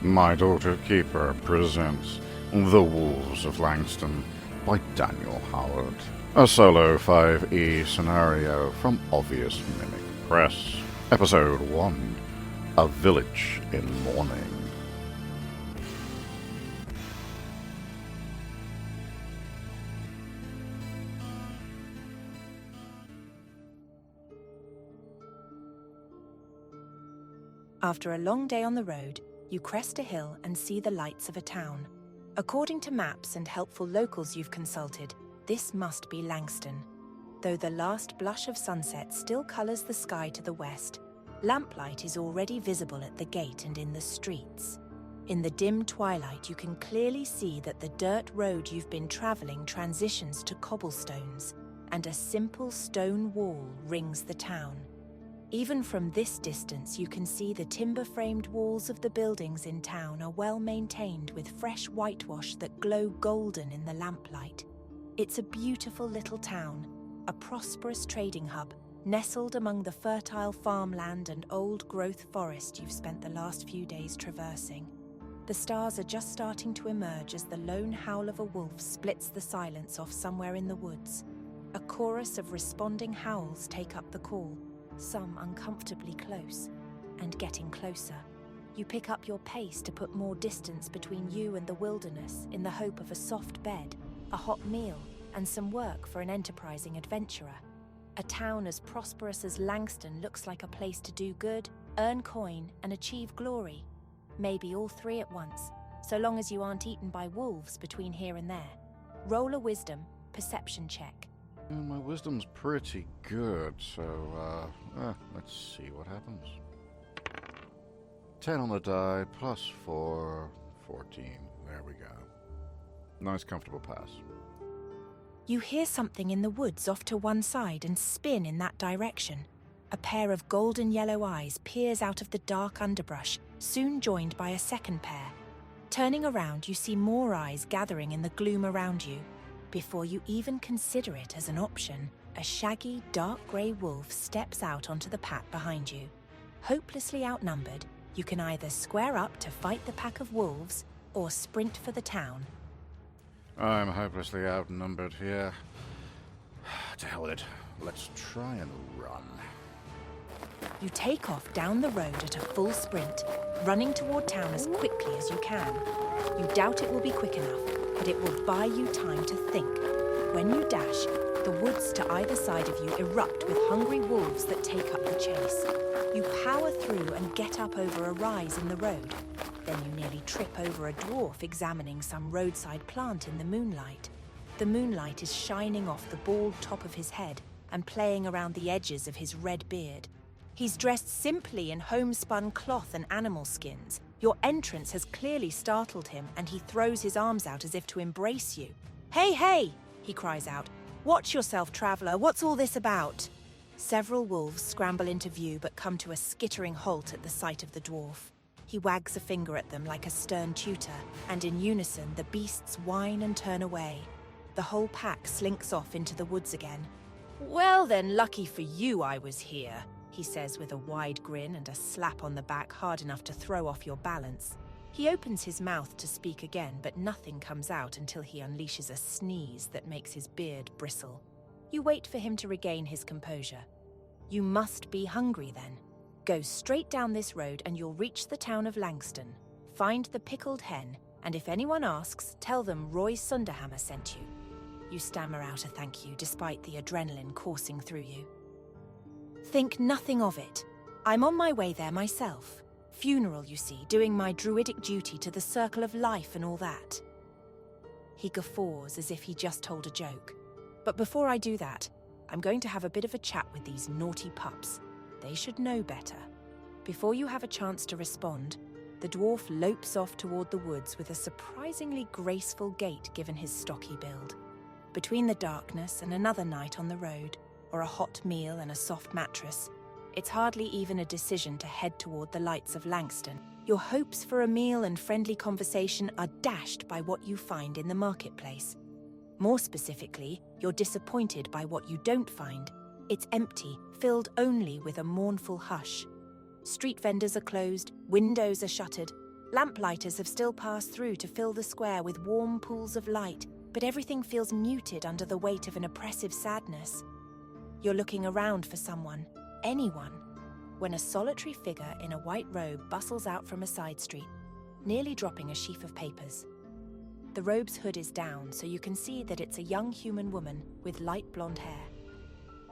My Daughter Keeper presents The Wolves of Langston by Daniel Howard. A solo 5e scenario from Obvious Mimic Press. Episode 1. A Village in Mourning. After a long day on the road, you crest a hill and see the lights of a town. According to maps and helpful locals you've consulted, this must be Langston. Though the last blush of sunset still colours the sky to the west, lamplight is already visible at the gate and in the streets. In the dim twilight, you can clearly see that the dirt road you've been travelling transitions to cobblestones, and a simple stone wall rings the town. Even from this distance, you can see the timber-framed walls of the buildings in town are well maintained with fresh whitewash that glow golden in the lamplight. It's a beautiful little town, a prosperous trading hub, nestled among the fertile farmland and old-growth forest you've spent the last few days traversing. The stars are just starting to emerge as the lone howl of a wolf splits the silence off somewhere in the woods. A chorus of responding howls take up the call. Some uncomfortably close, and getting closer. You pick up your pace to put more distance between you and the wilderness in the hope of a soft bed, a hot meal, and some work for an enterprising adventurer. A town as prosperous as Langston looks like a place to do good, earn coin, and achieve glory. Maybe all three at once, so long as you aren't eaten by wolves between here and there. Roll a wisdom, perception check. My wisdom's pretty good, so, let's see what happens. 10 on the die, plus 4, 14. There we go. Nice, comfortable pass. You hear something in the woods off to one side and spin in that direction. A pair of golden yellow eyes peers out of the dark underbrush, soon joined by a second pair. Turning around, you see more eyes gathering in the gloom around you. Before you even consider it as an option, a shaggy, dark grey wolf steps out onto the path behind you. Hopelessly outnumbered, you can either square up to fight the pack of wolves or sprint for the town. I'm hopelessly outnumbered here. To hell with it. Let's try and run. You take off down the road at a full sprint, running toward town as quickly as you can. You doubt it will be quick enough, but it will buy you time to think. When you dash, the woods to either side of you erupt with hungry wolves that take up the chase. You power through and get up over a rise in the road. Then you nearly trip over a dwarf examining some roadside plant in the moonlight. The moonlight is shining off the bald top of his head and playing around the edges of his red beard. He's dressed simply in homespun cloth and animal skins. Your entrance has clearly startled him, and he throws his arms out as if to embrace you. "Hey, hey!" he cries out. "Watch yourself, traveller. What's all this about?" Several wolves scramble into view but come to a skittering halt at the sight of the dwarf. He wags a finger at them like a stern tutor, and in unison the beasts whine and turn away. The whole pack slinks off into the woods again. "Well then, lucky for you I was here," he says with a wide grin and a slap on the back hard enough to throw off your balance. He opens his mouth to speak again, but nothing comes out until he unleashes a sneeze that makes his beard bristle. You wait for him to regain his composure. You must be hungry then. Go straight down this road and you'll reach the town of Langston. Find the pickled hen, and if anyone asks, tell them Roy Sunderhammer sent you. You stammer out a thank you despite the adrenaline coursing through you. Think nothing of it. I'm on my way there myself. Funeral, you see, doing my druidic duty to the circle of life and all that. He guffaws as if he just told a joke. But before I do that, I'm going to have a bit of a chat with these naughty pups. They should know better. Before you have a chance to respond, the dwarf lopes off toward the woods with a surprisingly graceful gait given his stocky build. Between the darkness and another night on the road, or a hot meal and a soft mattress, it's hardly even a decision to head toward the lights of Langston. Your hopes for a meal and friendly conversation are dashed by what you find in the marketplace. More specifically, you're disappointed by what you don't find. It's empty, filled only with a mournful hush. Street vendors are closed, windows are shuttered, Lamplighters have still passed through to fill the square with warm pools of light, but everything feels muted under the weight of an oppressive sadness. You're looking around for someone, anyone, when a solitary figure in a white robe bustles out from a side street, nearly dropping a sheaf of papers. The robe's hood is down, so you can see that it's a young human woman with light blonde hair.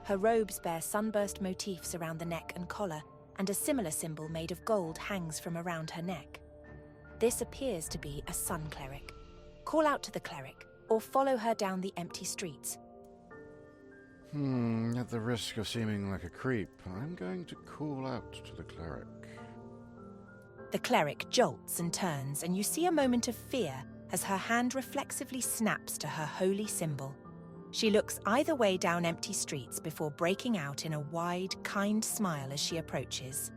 Her robes bear sunburst motifs around the neck and collar, and a similar symbol made of gold hangs from around her neck. This appears to be a sun cleric. Call out to the cleric, or follow her down the empty streets. At the risk of seeming like a creep, I'm going to call out to the cleric. The cleric jolts and turns, and you see a moment of fear as her hand reflexively snaps to her holy symbol. She looks either way down empty streets before breaking out in a wide, kind smile as she approaches.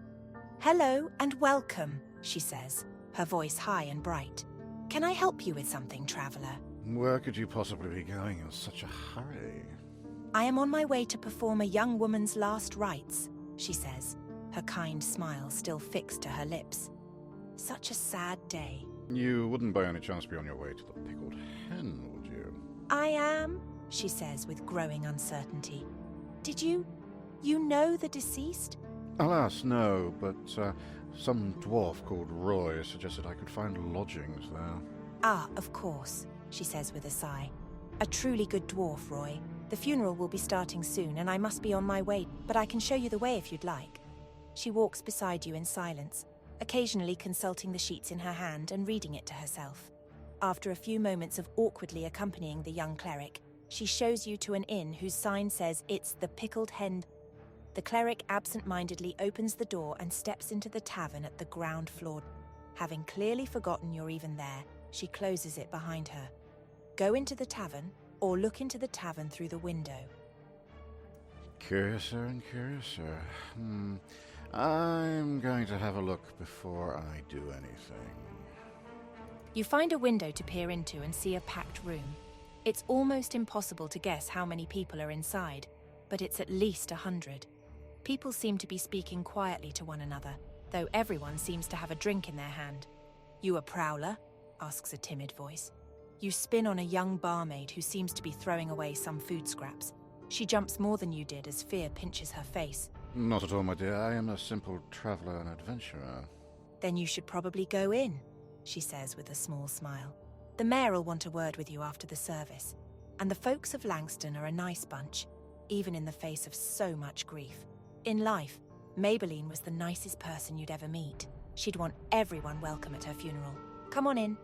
"Hello and welcome," she says, her voice high and bright. "Can I help you with something, traveller?" Where could you possibly be going in such a hurry? "I am on my way to perform a young woman's last rites," she says, her kind smile still fixed to her lips. Such a sad day. You wouldn't by any chance be on your way to the Pickled Hen, would you? "I am," she says with growing uncertainty. "Did you know the deceased?" Alas, no, but some dwarf called Roy suggested I could find lodgings there. "Ah, of course," she says with a sigh. "A truly good dwarf, Roy. The funeral will be starting soon, and I must be on my way, but I can show you the way if you'd like." She walks beside you in silence, occasionally consulting the sheets in her hand and reading it to herself. After a few moments of awkwardly accompanying the young cleric, she shows you to an inn whose sign says it's the Pickled Hen. The cleric absent-mindedly opens the door and steps into the tavern at the ground floor. Having clearly forgotten you're even there, she closes it behind her. Go into the tavern, or look into the tavern through the window. Curiouser and curiouser. I'm going to have a look before I do anything. You find a window to peer into and see a packed room. It's almost impossible to guess how many people are inside, but it's at least 100. People seem to be speaking quietly to one another, though everyone seems to have a drink in their hand. "You a prowler?" asks a timid voice. You spin on a young barmaid who seems to be throwing away some food scraps. She jumps more than you did as fear pinches her face. Not at all, my dear. I am a simple traveller and adventurer. "Then you should probably go in," she says with a small smile. "The mayor'll want a word with you after the service. And the folks of Langston are a nice bunch, even in the face of so much grief. In life, Maybelline was the nicest person you'd ever meet. She'd want everyone welcome at her funeral. Come on in."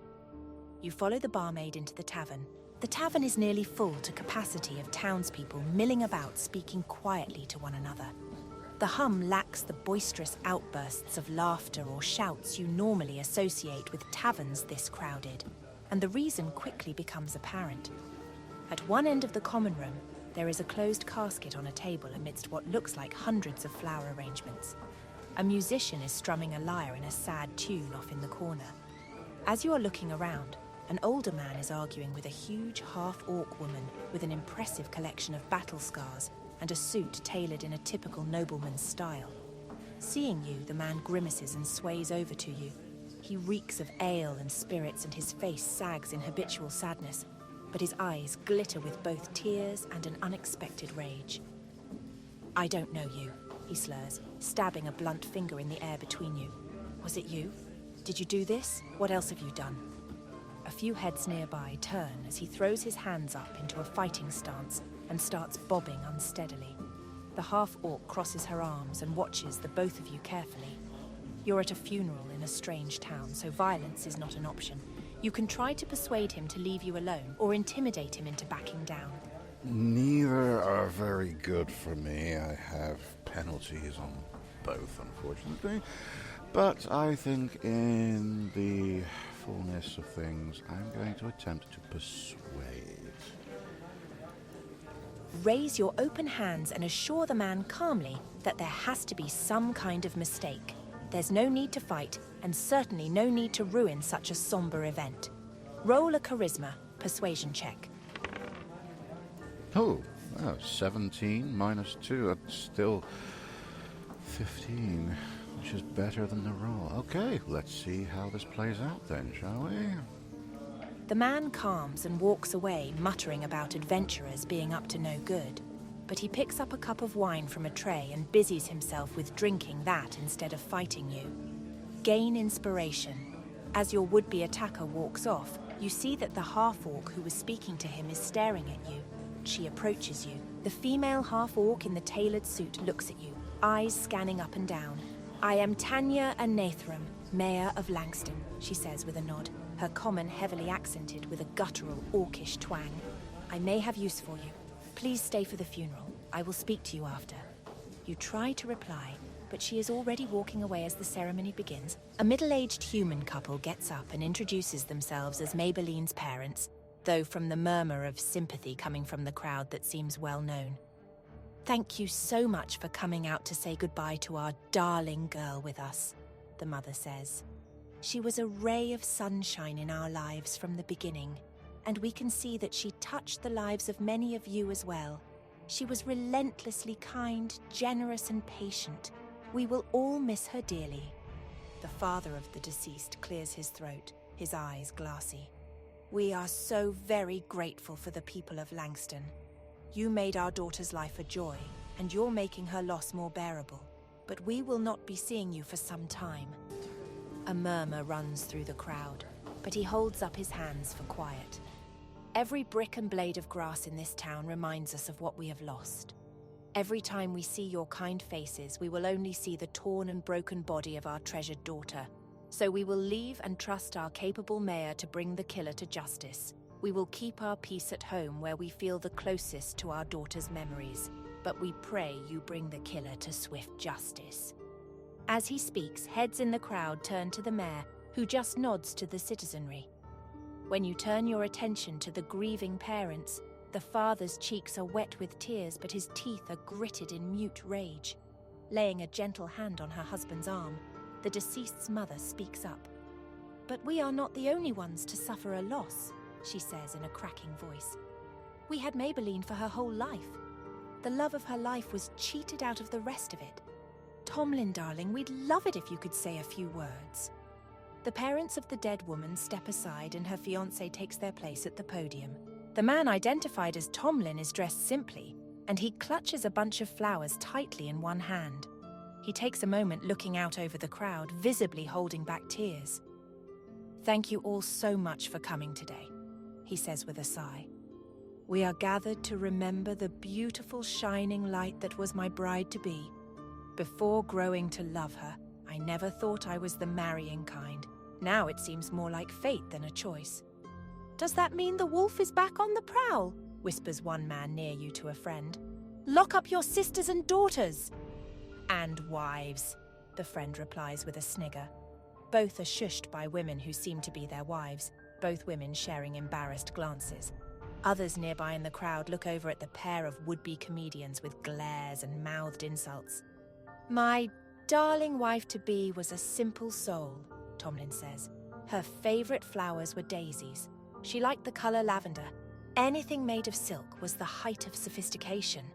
You follow the barmaid into the tavern. The tavern is nearly full to capacity of townspeople milling about, speaking quietly to one another. The hum lacks the boisterous outbursts of laughter or shouts you normally associate with taverns this crowded, and the reason quickly becomes apparent. At one end of the common room, there is a closed casket on a table amidst what looks like hundreds of flower arrangements. A musician is strumming a lyre in a sad tune off in the corner. As you are looking around, an older man is arguing with a huge half-orc woman with an impressive collection of battle scars and a suit tailored in a typical nobleman's style. Seeing you, the man grimaces and sways over to you. He reeks of ale and spirits, and his face sags in habitual sadness, but his eyes glitter with both tears and an unexpected rage. "I don't know you," he slurs, stabbing a blunt finger in the air between you. "Was it you? Did you do this? What else have you done?" A few heads nearby turn as he throws his hands up into a fighting stance and starts bobbing unsteadily. The half-orc crosses her arms and watches the both of you carefully. You're at a funeral in a strange town, so violence is not an option. You can try to persuade him to leave you alone or intimidate him into backing down. Neither are very good for me. I have penalties on both, unfortunately. But I think in the fullness of things, I'm going to attempt to persuade. Raise your open hands and assure the man calmly that there has to be some kind of mistake. There's no need to fight, and certainly no need to ruin such a somber event. Roll a charisma persuasion check. Oh, 17 minus 2, that's still 15. inch is better than the roll. Okay, let's see how this plays out then, shall we? The man calms and walks away, muttering about adventurers being up to no good. But he picks up a cup of wine from a tray and busies himself with drinking that instead of fighting you. Gain inspiration. As your would-be attacker walks off, you see that the half-orc who was speaking to him is staring at you. She approaches you. The female half-orc in the tailored suit looks at you, eyes scanning up and down. "I am Tanya Anathram, Mayor of Langston," she says with a nod, her common heavily accented with a guttural, orcish twang. "I may have use for you. Please stay for the funeral. I will speak to you after." You try to reply, but she is already walking away as the ceremony begins. A middle-aged human couple gets up and introduces themselves as Maybelline's parents, though from the murmur of sympathy coming from the crowd that seems well known. "Thank you so much for coming out to say goodbye to our darling girl with us," the mother says. "She was a ray of sunshine in our lives from the beginning, and we can see that she touched the lives of many of you as well. She was relentlessly kind, generous, and patient. We will all miss her dearly." The father of the deceased clears his throat, his eyes glassy. "We are so very grateful for the people of Langston. You made our daughter's life a joy, and you're making her loss more bearable. But we will not be seeing you for some time." A murmur runs through the crowd, but he holds up his hands for quiet. "Every brick and blade of grass in this town reminds us of what we have lost. Every time we see your kind faces, we will only see the torn and broken body of our treasured daughter. So we will leave and trust our capable mayor to bring the killer to justice. We will keep our peace at home where we feel the closest to our daughter's memories, but we pray you bring the killer to swift justice." As he speaks, heads in the crowd turn to the mayor, who just nods to the citizenry. When you turn your attention to the grieving parents, the father's cheeks are wet with tears, but his teeth are gritted in mute rage. Laying a gentle hand on her husband's arm, the deceased's mother speaks up. "But we are not the only ones to suffer a loss," she says in a cracking voice. "We had Maybelline for her whole life. The love of her life was cheated out of the rest of it. Tomlin, darling, we'd love it if you could say a few words." The parents of the dead woman step aside and her fiancé takes their place at the podium. The man identified as Tomlin is dressed simply, and he clutches a bunch of flowers tightly in one hand. He takes a moment looking out over the crowd, visibly holding back tears. "Thank you all so much for coming today," he says with a sigh. "We are gathered to remember the beautiful shining light that was my bride-to-be. Before growing to love her, I never thought I was the marrying kind. Now it seems more like fate than a choice." "Does that mean the wolf is back on the prowl?" whispers one man near you to a friend. "Lock up your sisters and daughters!" "And wives," the friend replies with a snigger. Both are shushed by women who seem to be their wives, both women sharing embarrassed glances. Others nearby in the crowd look over at the pair of would-be comedians with glares and mouthed insults. "My darling wife-to-be was a simple soul," Tomlin says. "Her favourite flowers were daisies. She liked the colour lavender. Anything made of silk was the height of sophistication."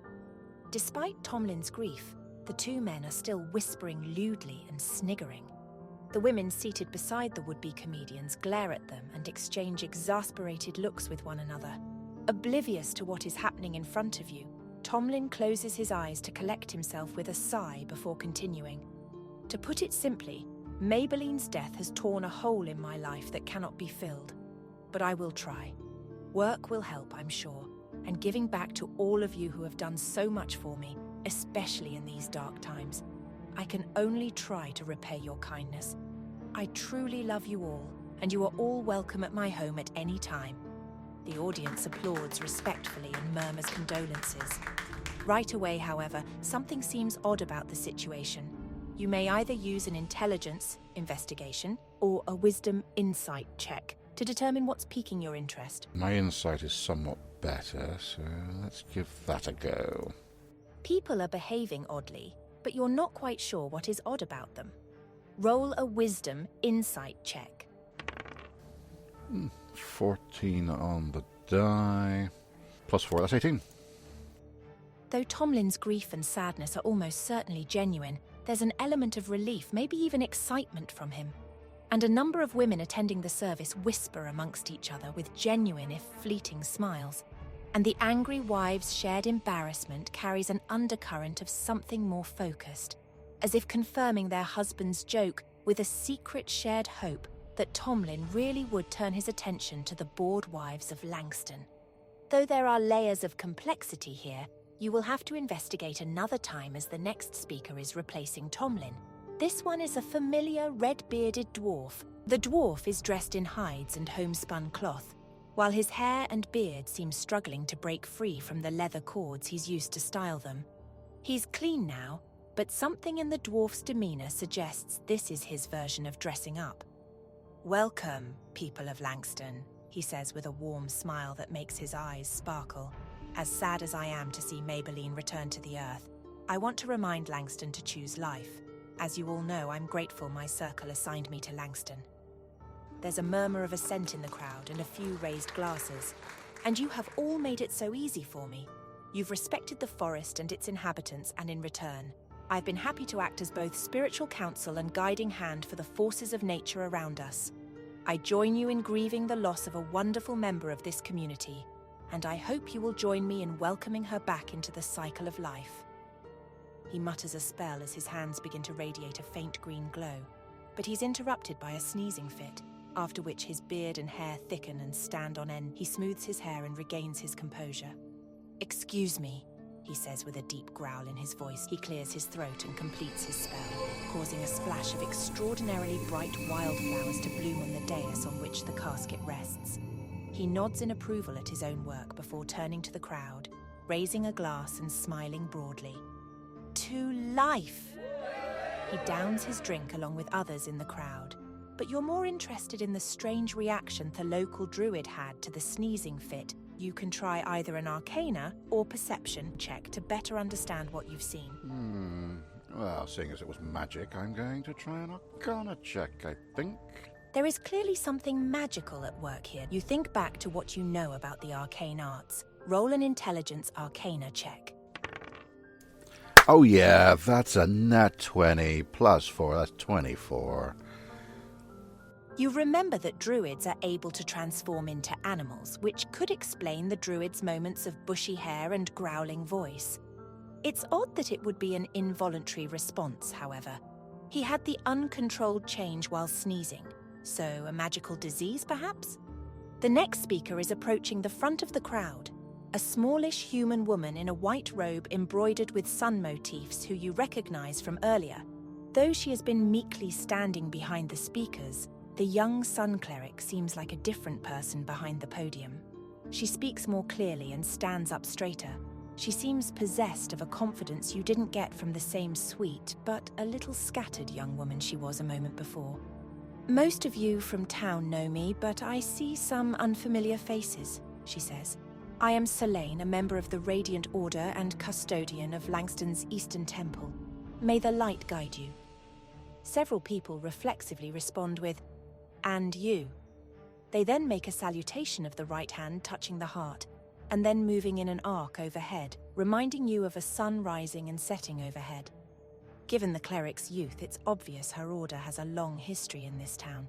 Despite Tomlin's grief, the two men are still whispering lewdly and sniggering. The women seated beside the would-be comedians glare at them and exchange exasperated looks with one another. Oblivious to what is happening in front of you, Tomlin closes his eyes to collect himself with a sigh before continuing. "To put it simply, Maybelline's death has torn a hole in my life that cannot be filled. But I will try. Work will help, I'm sure, and giving back to all of you who have done so much for me, especially in these dark times. I can only try to repay your kindness. I truly love you all, and you are all welcome at my home at any time." The audience applauds respectfully and murmurs condolences. Right away, however, something seems odd about the situation. You may either use an intelligence investigation or a wisdom insight check to determine what's piquing your interest. My insight is somewhat better, so let's give that a go. People are behaving oddly, but you're not quite sure what is odd about them. Roll a wisdom insight check. 14 on the die. +4, that's 18. Though Tomlin's grief and sadness are almost certainly genuine, There's an element of relief, maybe even excitement from him. And a number of women attending the service whisper amongst each other with genuine, if fleeting, smiles. And the angry wives' shared embarrassment carries an undercurrent of something more focused, as if confirming their husband's joke with a secret shared hope that Tomlin really would turn his attention to the bored wives of Langston. Though there are layers of complexity here, you will have to investigate another time as the next speaker is replacing Tomlin. This one is a familiar red-bearded dwarf. The dwarf is dressed in hides and homespun cloth, while his hair and beard seem struggling to break free from the leather cords he's used to style them. He's clean now, but something in the dwarf's demeanour suggests this is his version of dressing up. "Welcome, people of Langston," he says with a warm smile that makes his eyes sparkle. "As sad as I am to see Maybelline return to the earth, I want to remind Langston to choose life. As you all know, I'm grateful my circle assigned me to Langston." There's a murmur of assent in the crowd and a few raised glasses. "And you have all made it so easy for me. You've respected the forest and its inhabitants, and in return, I've been happy to act as both spiritual counsel and guiding hand for the forces of nature around us. I join you in grieving the loss of a wonderful member of this community, and I hope you will join me in welcoming her back into the cycle of life." He mutters a spell as his hands begin to radiate a faint green glow, but he's interrupted by a sneezing fit, after which his beard and hair thicken and stand on end. He smooths his hair and regains his composure. "Excuse me," he says with a deep growl in his voice. He clears his throat and completes his spell, causing a splash of extraordinarily bright wildflowers to bloom on the dais on which the casket rests. He nods in approval at his own work before turning to the crowd, raising a glass and smiling broadly. "To life!" He downs his drink along with others in the crowd, but you're more interested in the strange reaction the local druid had to the sneezing fit. You can try either an arcana or perception check to better understand what you've seen. Well, seeing as it was magic, I'm going to try an arcana check, I think. There is clearly something magical at work here. You think back to what you know about the arcane arts. Roll an intelligence arcana check. Oh yeah, that's a nat 20 plus 4, that's 24. You remember that druids are able to transform into animals, which could explain the druid's moments of bushy hair and growling voice. It's odd that it would be an involuntary response, however. He had the uncontrolled change while sneezing, so a magical disease, perhaps? The next speaker is approaching the front of the crowd, a smallish human woman in a white robe embroidered with sun motifs who you recognize from earlier. Though she has been meekly standing behind the speakers, the young sun cleric seems like a different person behind the podium. She speaks more clearly and stands up straighter. She seems possessed of a confidence you didn't get from the same sweet, but a little scattered young woman she was a moment before. "Most of you from town know me, but I see some unfamiliar faces," she says. "I am Selene, a member of the Radiant Order and custodian of Langston's Eastern Temple. May the light guide you." Several people reflexively respond with, "And you." They then make a salutation of the right hand touching the heart, and then moving in an arc overhead, reminding you of a sun rising and setting overhead. Given the cleric's youth, it's obvious her order has a long history in this town.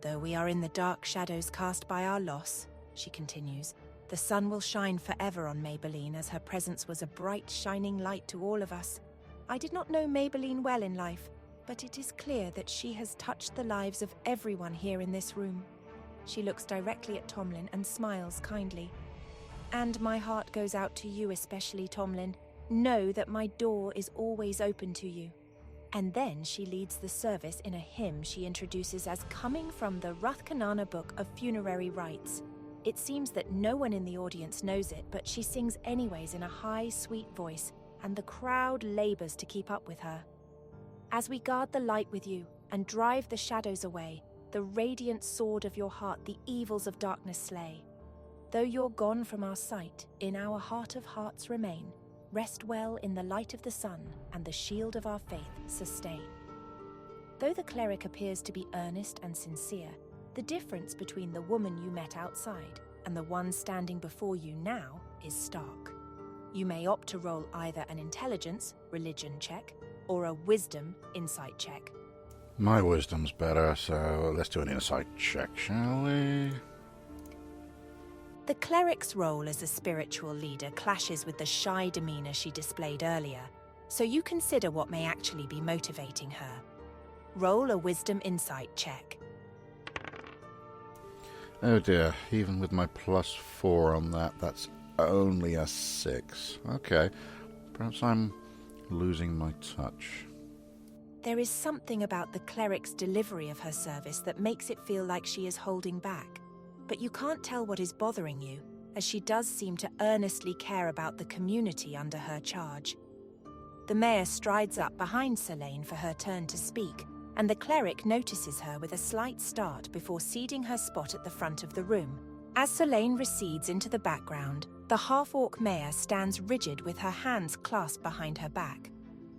"Though we are in the dark shadows cast by our loss," she continues, "the sun will shine forever on Maybelline, as her presence was a bright, shining light to all of us. I did not know Maybelline well in life, but it is clear that she has touched the lives of everyone here in this room." She looks directly at Tomlin and smiles kindly. "And my heart goes out to you especially, Tomlin. Know that my door is always open to you." And then she leads the service in a hymn she introduces as coming from the Rathkanana Book of Funerary Rites. It seems that no one in the audience knows it, but she sings anyways in a high, sweet voice, and the crowd labours to keep up with her. "As we guard the light with you and drive the shadows away, the radiant sword of your heart the evils of darkness slay. Though you're gone from our sight, in our heart of hearts remain. Rest well in the light of the sun, and the shield of our faith sustain." Though the cleric appears to be earnest and sincere, the difference between the woman you met outside and the one standing before you now is stark. You may opt to roll either an intelligence, religion check, or a wisdom, insight check. My wisdom's better, so let's do an insight check, shall we? The cleric's role as a spiritual leader clashes with the shy demeanour she displayed earlier, so you consider what may actually be motivating her. Roll a wisdom insight check. Oh dear, even with my +4 on that, that's only a 6. Okay, perhaps I'm losing my touch. There is something about the cleric's delivery of her service that makes it feel like she is holding back. But you can't tell what is bothering you, as she does seem to earnestly care about the community under her charge. The mayor strides up behind Selene for her turn to speak, and the cleric notices her with a slight start before ceding her spot at the front of the room. As Selene recedes into the background, the half-orc mayor stands rigid with her hands clasped behind her back.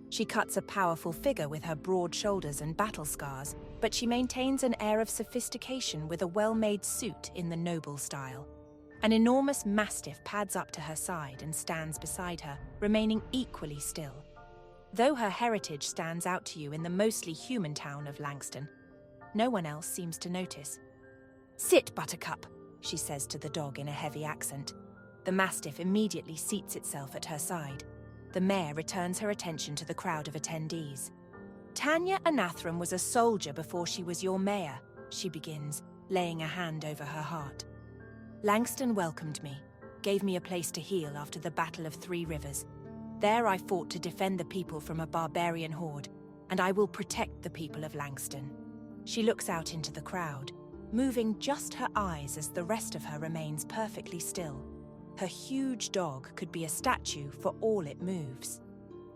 She cuts a powerful figure with her broad shoulders and battle scars, but she maintains an air of sophistication with a well-made suit in the noble style. An enormous mastiff pads up to her side and stands beside her, remaining equally still. Though her heritage stands out to you in the mostly human town of Langston, no one else seems to notice. "Sit, Buttercup," she says to the dog in a heavy accent. The mastiff immediately seats itself at her side. The mayor returns her attention to the crowd of attendees. "Tanya Anathram was a soldier before she was your mayor," she begins, laying a hand over her heart. "Langston welcomed me, gave me a place to heal after the Battle of 3 Rivers. There I fought to defend the people from a barbarian horde, and I will protect the people of Langston." She looks out into the crowd, moving just her eyes as the rest of her remains perfectly still. Her huge dog could be a statue for all it moves.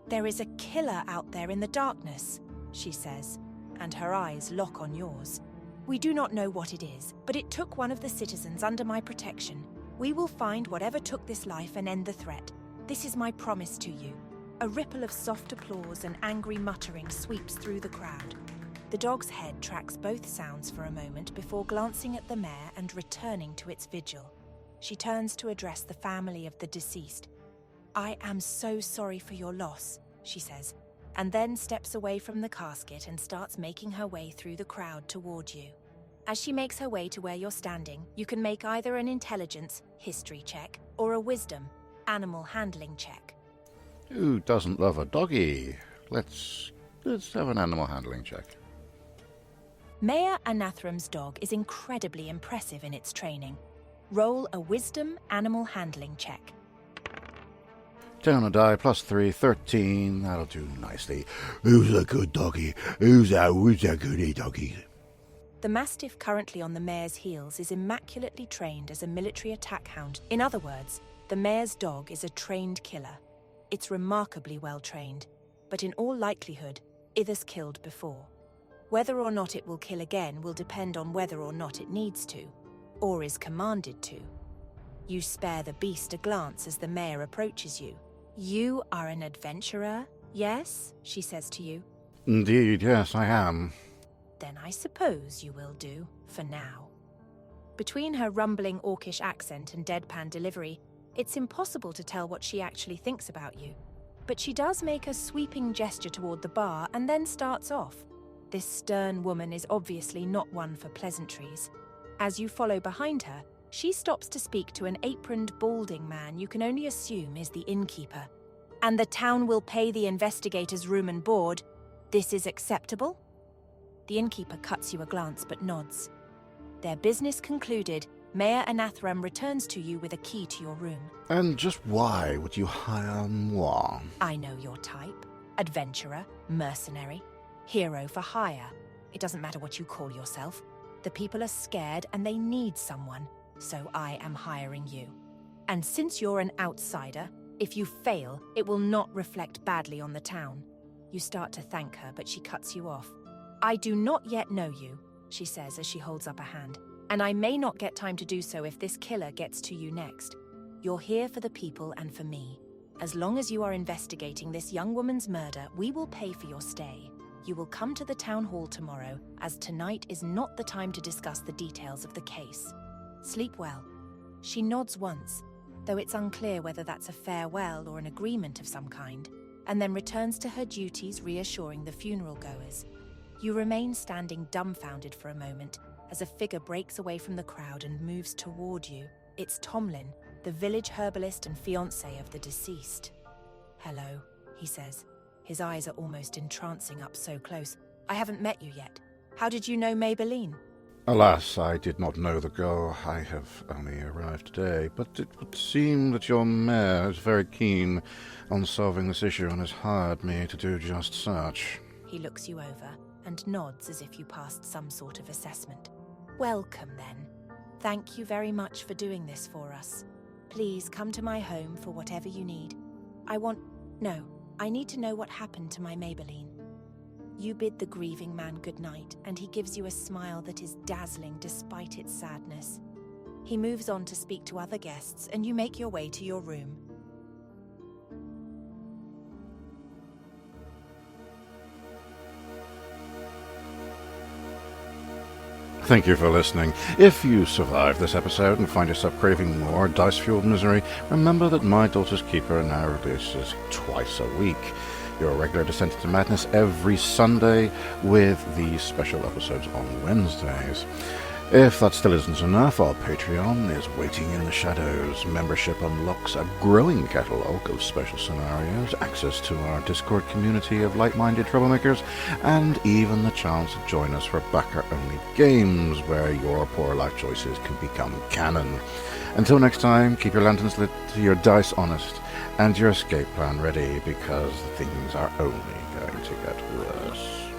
"There is a killer out there in the darkness," she says, and her eyes lock on yours. "We do not know what it is, but it took one of the citizens under my protection. We will find whatever took this life and end the threat. This is my promise to you." A ripple of soft applause and angry muttering sweeps through the crowd. The dog's head tracks both sounds for a moment before glancing at the mayor and returning to its vigil. She turns to address the family of the deceased. "I am so sorry for your loss," she says, and then steps away from the casket and starts making her way through the crowd toward you. As she makes her way to where you're standing, you can make either an intelligence, history check, or a wisdom, animal handling check. Who doesn't love a doggy? Let's have an animal handling check. Mayor Anathram's dog is incredibly impressive in its training. Roll a wisdom animal handling check. 10 on a die, +3, 13. That'll do nicely. Who's a good doggy? Who's a goody doggy? The mastiff currently on the mayor's heels is immaculately trained as a military attack hound. In other words, the mayor's dog is a trained killer. It's remarkably well trained, but in all likelihood, it has killed before. Whether or not it will kill again will depend on whether or not it needs to, or is commanded to. You spare the beast a glance as the mayor approaches you. "You are an adventurer, yes?" she says to you. Indeed, yes, I am. "Then I suppose you will do, for now." Between her rumbling orcish accent and deadpan delivery, it's impossible to tell what she actually thinks about you. But she does make a sweeping gesture toward the bar and then starts off. This stern woman is obviously not one for pleasantries. As you follow behind her, she stops to speak to an aproned, balding man you can only assume is the innkeeper. "And the town will pay the investigators room and board. This is acceptable?" The innkeeper cuts you a glance but nods. Their business concluded, Mayor Anathram returns to you with a key to your room. And just why would you hire moi? "I know your type. Adventurer, mercenary, hero for hire. It doesn't matter what you call yourself. The people are scared and they need someone, so I am hiring you. And since you're an outsider, if you fail, it will not reflect badly on the town." You start to thank her, but she cuts you off. "I do not yet know you," she says as she holds up a hand, "and I may not get time to do so if this killer gets to you next. You're here for the people and for me. As long as you are investigating this young woman's murder, we will pay for your stay. You will come to the town hall tomorrow, as tonight is not the time to discuss the details of the case. Sleep well." She nods once, though it's unclear whether that's a farewell or an agreement of some kind, and then returns to her duties, reassuring the funeral goers. You remain standing dumbfounded for a moment as a figure breaks away from the crowd and moves toward you. It's Tomlin, the village herbalist and fiancé of the deceased. "Hello," he says. His eyes are almost entrancing up so close. "I haven't met you yet. How did you know Maybelline?" Alas, I did not know the girl. I have only arrived today, but it would seem that your mayor is very keen on solving this issue and has hired me to do just such. He looks you over and nods as if you passed some sort of assessment. "Welcome, then. Thank you very much for doing this for us. Please come to my home for whatever you need. I need to know what happened to my Maybelline." You bid the grieving man goodnight, and he gives you a smile that is dazzling despite its sadness. He moves on to speak to other guests, and you make your way to your room. Thank you for listening. If you survive this episode and find yourself craving more dice-fueled misery, remember that My Daughter's Keeper now releases twice a week. Your regular Descent into Madness every Sunday, with these special episodes on Wednesdays. If that still isn't enough, our Patreon is waiting in the shadows. Membership unlocks a growing catalogue of special scenarios, access to our Discord community of like-minded troublemakers, and even the chance to join us for backer-only games where your poor life choices can become canon. Until next time, keep your lanterns lit, your dice honest, and your escape plan ready, because things are only going to get worse.